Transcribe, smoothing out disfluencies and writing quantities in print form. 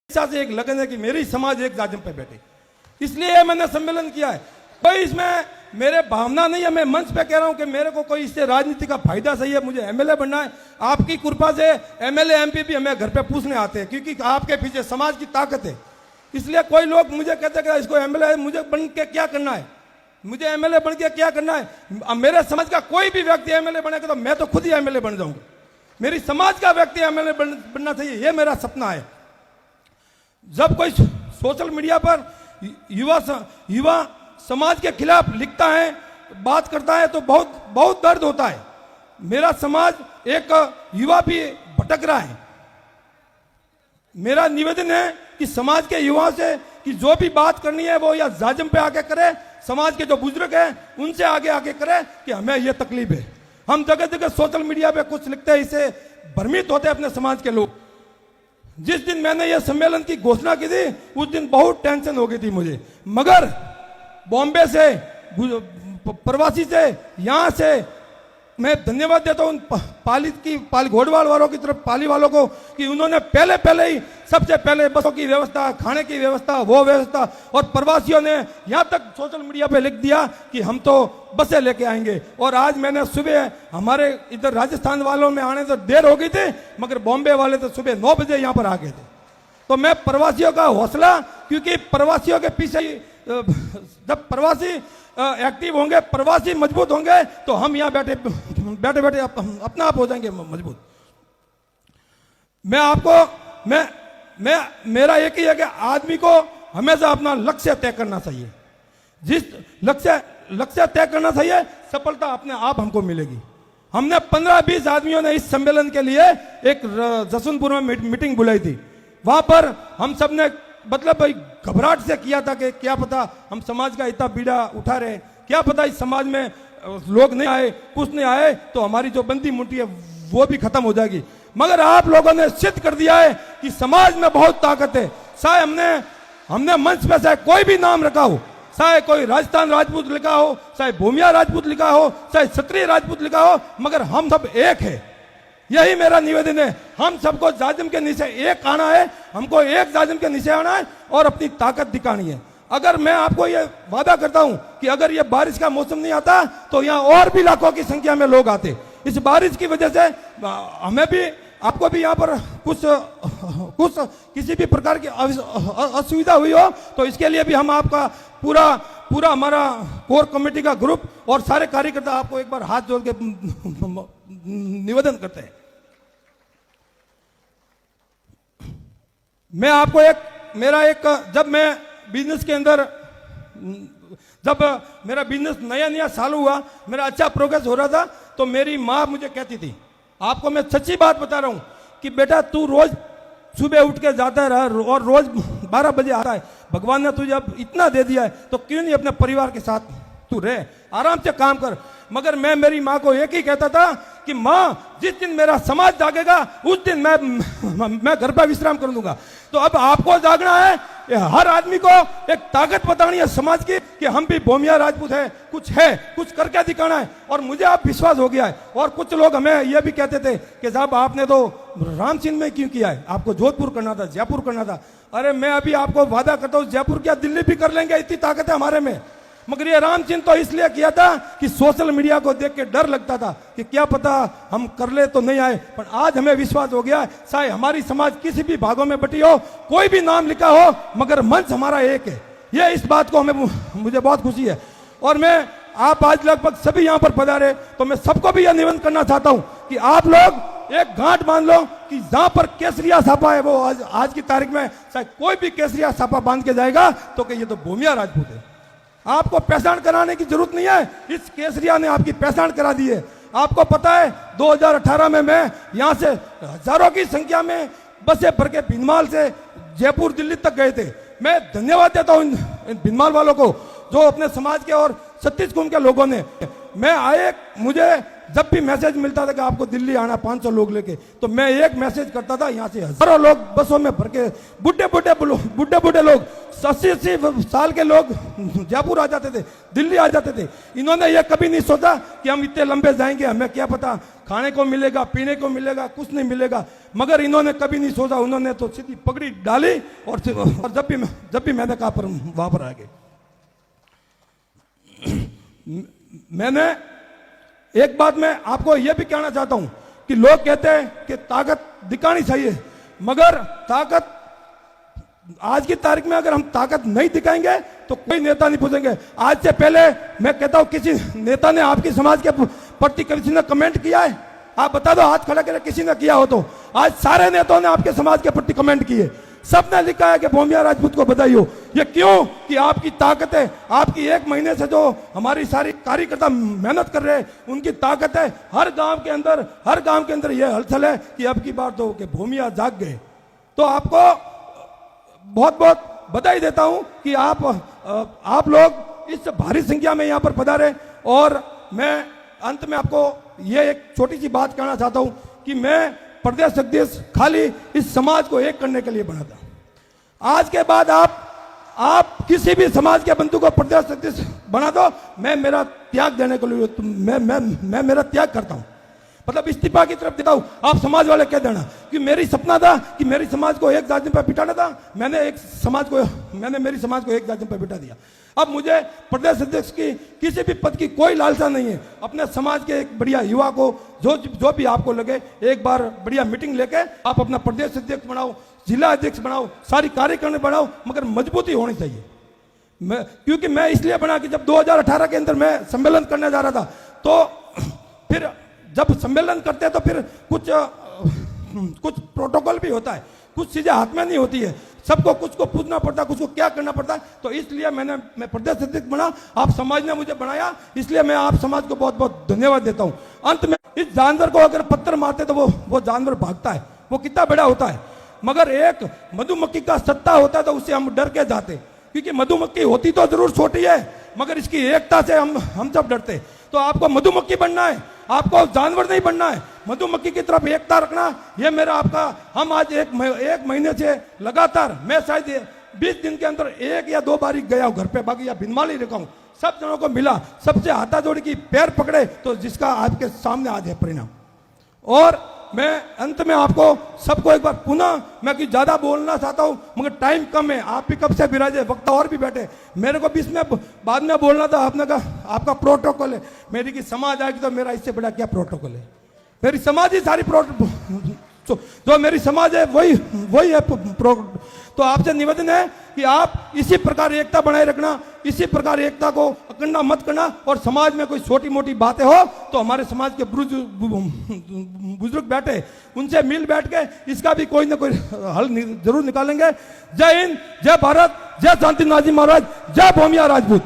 से एक लगन है कि मेरी समाज एक जाजम पे बैठे, इसलिए मैंने सम्मेलन किया है। कोई इसमें मेरे भावना नहीं है, मैं मंच पे कह रहा हूं कि मेरे को कोई इससे राजनीति का फायदा सही है, मुझे एमएलए बनना है। आपकी कृपा से एमएलए एमपी भी हमें घर पे पूछने आते हैं, क्योंकि आपके पीछे समाज की ताकत है। इसलिए कोई लोग मुझे कहते हैं कि इसको एमएलए मुझे बन के क्या करना है, मुझे एमएलए बन के क्या करना है। अब मेरे समाज का कोई भी व्यक्ति एमएलए बनेगा तो मैं तो खुद ही एमएलए बन जाऊंगा। मेरी समाज का व्यक्ति एमएलए बनना चाहिए, ये मेरा सपना है। जब कोई सोशल मीडिया पर युवा समाज के खिलाफ लिखता है, बात करता है, तो बहुत बहुत दर्द होता है। मेरा समाज एक युवा भी भटक रहा है। मेरा निवेदन है कि समाज के युवाओं से कि जो भी बात करनी है वो या जाजम पे आके करे, समाज के जो बुजुर्ग हैं उनसे आगे आके करे कि हमें ये तकलीफ है। हम जगह जगह सोशल मीडिया पे कुछ लिखते हैं, इससे भ्रमित होते हैं अपने समाज के लोग। जिस दिन मैंने ये सम्मेलन की घोषणा की थी उस दिन बहुत टेंशन हो गई थी मुझे, मगर बॉम्बे से, प्रवासी से, यहाँ से मैं धन्यवाद देता हूँ पाली घोड़वाल वालों की तरफ, पाली वालों को, कि उन्होंने पहले ही सबसे पहले बसों की व्यवस्था, खाने की व्यवस्था, वो व्यवस्था, और प्रवासियों ने यहाँ तक सोशल मीडिया पे लिख दिया कि हम तो बसें लेके आएंगे। और आज मैंने सुबह, हमारे इधर राजस्थान वालों में आने तो देर हो गई थी, मगर बॉम्बे वाले तो सुबह 9 बजे यहाँ पर आ गए थे। तो मैं प्रवासियों का हौसला, क्योंकि प्रवासियों के पीछे जब प्रवासी एक्टिव होंगे, प्रवासी मजबूत होंगे, तो हम यहाँ बैठे बैठे अपना आप हो जाएंगे मजबूत। मैं आपको मेरा एक ही है कि आदमी को हमेशा अपना लक्ष्य तय करना चाहिए। जिस लक्ष्य तय करना चाहिए, सफलता अपने आप हमको मिलेगी। हमने 15-20 आदमियों ने इस सम्मेलन के लिए एक जसवंतपुर में मीटिंग बुलाई थी। वहां पर हम सब ने मतलब भाई घबराहट से किया था कि क्या पता हम समाज का इतना बीड़ा उठा रहे, क्या पता इस समाज में लोग नहीं आए, कुछ नहीं आए तो हमारी जो बंदी मुट्ठी है वो भी खत्म हो जाएगी। मगर आप लोगों ने सिद्ध कर दिया है कि समाज में बहुत ताकत है। चाहे हमने मंच पे चाहे कोई भी नाम रखा हो, चाहे कोई राजस्थान राजपूत लिखा हो, चाहे भूमिया राजपूत लिखा हो, चाहे क्षत्रिय राजपूत लिखा हो, मगर हम सब एक है। यही मेरा निवेदन है। हम सबको जाजिम के नीचे एक आना है, हमको एक जाजिम के नीचे आना है और अपनी ताकत दिखानी है। अगर मैं आपको ये वादा करता हूं कि अगर ये बारिश का मौसम नहीं आता तो यहाँ और भी लाखों की संख्या में लोग आते। इस बारिश की वजह से हमें भी, आपको भी यहाँ पर कुछ किसी भी प्रकार की असुविधा हुई हो तो इसके लिए भी हम आपका पूरा हमारा कोर कमेटी का ग्रुप और सारे कार्यकर्ता आपको एक बार हाथ जोड़ के निवेदन करते हैं। मैं आपको जब मैं बिजनेस के अंदर, जब मेरा बिजनेस नया चालू हुआ, मेरा अच्छा प्रोग्रेस हो रहा था, तो मेरी माँ मुझे कहती थी, आपको मैं सच्ची बात बता रहा हूं कि बेटा तू रोज सुबह उठ के जाता है और रोज 12 बजे आता है, भगवान ने तुझे अब इतना दे दिया है तो क्यों नहीं अपने परिवार के साथ तू रहे, आराम से काम कर। मगर मैं मेरी माँ को एक ही कहता था कि माँ, जिस दिन मेरा समाज जागेगा उस दिन मैं घर पर विश्राम कर लूंगा। तो अब आपको जागना है, हर आदमी को एक ताकत बतानी है समाज की कि हम भी भूमिया राजपूत है, कुछ करके दिखाना है। और मुझे अब विश्वास हो गया है। और कुछ लोग हमें यह भी कहते थे कि साहब आपने तो राम सिंह में क्यों किया है, आपको जोधपुर करना था, जयपुर करना था। अरे मैं अभी आपको वादा करता हूँ, जयपुर क्या दिल्ली भी कर लेंगे, इतनी ताकत है हमारे में। मगर ये राम चिन्ह तो इसलिए किया था कि सोशल मीडिया को देख के डर लगता था कि क्या पता हम कर ले तो नहीं आए। पर आज हमें विश्वास हो गया, चाहे हमारी समाज किसी भी भागों में बटी हो, कोई भी नाम लिखा हो, मगर मंच हमारा एक है। ये इस बात को मुझे बहुत खुशी है। और आप आज लगभग सभी यहाँ पर पधारे, तो मैं सबको भी यह निवेदन करना चाहता हूँ कि आप लोग एक गांठ मान लो कि जहां पर केसरिया छापा है वो आज की तारीख में चाहे कोई भी केसरिया छापा बांध के जाएगा तो कि ये तो भूमिया राजपूत है। आपको पहचान कराने की जरूरत नहीं है, इस केसरिया ने आपकी पहचान करा दी है। आपको पता है 2018 में मैं यहाँ से हजारों की संख्या में बसें भर के भिनमाल से जयपुर दिल्ली तक गए थे। मैं धन्यवाद देता हूँ इन भिनमाल वालों को जो अपने समाज के और 36 कुंभ के लोगों ने, मुझे जब भी मैसेज मिलता था कि आपको दिल्ली आना 500 लोग लेके, तो मैं एक मैसेज करता था, यहाँ से हजारों लोग बसों में भर के, बुढ़े बुढ़े लोग 80 साल के लोग जयपुर आ जाते थे, दिल्ली आ जाते थे। इन्होंने ये कभी नहीं सोचा कि हम इतने लंबे जाएंगे, हमें क्या पता खाने को मिलेगा, पीने को मिलेगा, कुछ नहीं मिलेगा। मगर इन्होंने कभी नहीं सोचा, उन्होंने तो सीधी पगड़ी डाली और जब भी मैंने कहा पर वहां पर आ गए। मैंने एक बात मैं आपको यह भी कहना चाहता हूं कि लोग कहते हैं कि ताकत दिखानी चाहिए, मगर ताकत आज की तारीख में अगर हम ताकत नहीं दिखाएंगे तो कोई नेता नहीं पूछेंगे। आज से पहले मैं कहता हूं, किसी नेता ने आपकी समाज के प्रति किसी ने कमेंट किया है? आप बता दो, हाथ खड़ा करके किसी ने किया हो तो। आज सारे नेताओं ने आपके समाज के प्रति कमेंट किए, सबने लिखा है कि भूमिया राजपूत को बधाई हो। ये क्यों? कि आपकी ताकत है, आपकी 1 महीने से जो हमारी सारी कार्यकर्ता मेहनत कर रहे हैं उनकी ताकत है। हर गांव के अंदर यह हलचल है कि अब की बार तो कि भूमिया जाग गए। तो आपको बहुत बहुत बधाई देता हूं कि आप लोग इस भारी संख्या में यहां पर पधारे। और मैं अंत में आपको ये एक छोटी सी बात कहना चाहता हूं कि मैं प्रदेश अध्यक्ष खाली इस समाज को एक करने के लिए बना था। आज के बाद आप किसी भी समाज के बंधु को प्रदेश अध्यक्ष बना दो, मैं मेरा त्याग देने के लिए मैं मेरा त्याग करता हूं, मतलब इस्तीफा की तरफ देता हूं। आप समाज वाले कह देना कि मेरी सपना था कि मेरी समाज को एक जाति पर बिठाना था, मैंने मेरी समाज को एक जाति पर बिठा दिया। अब मुझे प्रदेश अध्यक्ष की किसी भी पद की कोई लालसा नहीं है। अपने समाज के एक बढ़िया युवा को जो भी आपको लगे, एक बार बढ़िया मीटिंग लेके आप अपना प्रदेश अध्यक्ष बनाओ, जिला अध्यक्ष बनाओ, सारी कार्यकारिणी बनाओ, मगर मजबूती होनी चाहिए। क्योंकि मैं इसलिए बना कि जब 2018 के अंदर मैं सम्मेलन करने जा रहा था, तो फिर जब सम्मेलन करते हैं तो फिर कुछ प्रोटोकॉल भी होता है, कुछ चीजें हाथ में नहीं होती है, सबको कुछ को पूछना पड़ता है, कुछ को क्या करना पड़ता है। तो इसलिए मैं प्रदेश अध्यक्ष बना, आप समाज ने मुझे बनाया, इसलिए मैं आप समाज को बहुत बहुत धन्यवाद देता हूं। अंत में इस जानवर को अगर पत्थर मारते तो वो जानवर भागता है, वो कितना बड़ा होता है, मगर एक मधुमक्खी का सत्ता होता है तो उससे हम डर के जाते, क्योंकि मधुमक्खी होती तो जरूर छोटी है मगर इसकी एकता से हम सब डरते। तो आपको मधुमक्खी बनना है, आपको जानवर नहीं बनना है, मधुमक्खी की तरफ एकता रखना। ये मेरा आपका, हम आज एक महीने से लगातार, मैं शायद 20 दिन के अंदर 1 या 2 बार गया हूं घर पे, बाकी या भिनमाल ही रखा हूं। सब जनों को मिला, सबसे हाथा जोड़ी की, पैर पकड़े, तो जिसका आपके सामने आज है परिणाम। और मैं अंत में आपको सबको एक बार पुनः, मैं कि ज्यादा बोलना चाहता हूं मगर टाइम कम है, आप भी कब से विराजे, वक्त और भी बैठे, मेरे को भी इसमें बाद में बोलना था। आपने कहा आपका प्रोटोकॉल है, मेरी की समाज आएगी तो मेरा इससे बड़ा क्या प्रोटोकॉल है? मेरी समाज ही सारी जो मेरी समाज है वही है तो आपसे निवेदन है कि आप इसी प्रकार एकता बनाए रखना, इसी प्रकार एकता को अखंडा मत करना। और समाज में कोई छोटी मोटी बातें हो तो हमारे समाज के बुजुर्ग बैठे, उनसे मिल बैठ के इसका भी कोई ना कोई हल जरूर निकालेंगे। जय हिंद, जय भारत, जय शांति नाजी महाराज, जय भूमिया राजपूत।